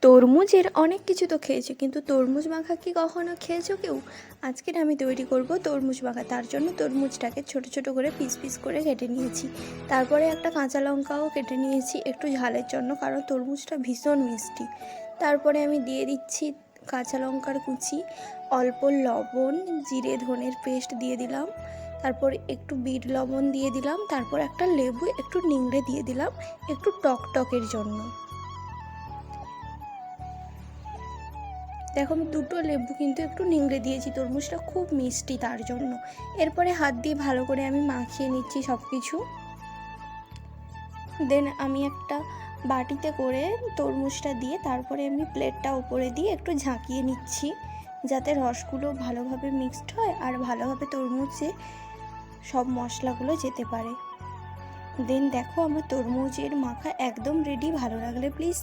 তরমুজের অনেক কিছু তো খেয়েছো, কিন্তু তরমুজ মাখা কি কখনো খেয়েছো কেউ? আজকের আমি তৈরি করব তরমুজ মাখা। তার জন্য তরমুজটাকে ছোট ছোট করে পিস পিস করে কেটে নিয়েছি। তারপরে একটা কাঁচা লঙ্কাও কেটে নিয়েছি একটু ঝালের জন্য, কারণ তরমুজটা ভীষণ মিষ্টি। তারপরে আমি দিয়ে দিচ্ছি কাঁচা লঙ্কার কুচি, অল্প লবণ, জিরে ধনের পেস্ট দিয়ে দিলাম, তারপর একটু বিট লবণ দিয়ে দিলাম, তারপর একটা লেবু একটু নিংড়ে দিয়ে দিলাম একটু টকটকের জন্য। দেখো আমি দুটো লেবু কিন্তু একটু নিংড়ে দিয়েছি, তরমুজটা খুব মিষ্টি তার জন্য। এরপরে হাত দিয়ে ভালো করে আমি মাখিয়ে নিচ্ছি সব কিছু। দেন আমি একটা বাটিতে করে তরমুজটা দিয়ে তারপরে আমি প্লেটটা উপরে দিয়ে একটু ঝাঁকিয়ে নিচ্ছি, যাতে রসগুলো ভালোভাবে মিক্সড হয় আর ভালোভাবে তরমুজে সব মশলাগুলো যেতে পারে। দেন দেখো আমার তরমুজের মাখা একদম রেডি। ভালো লাগলে প্লিজ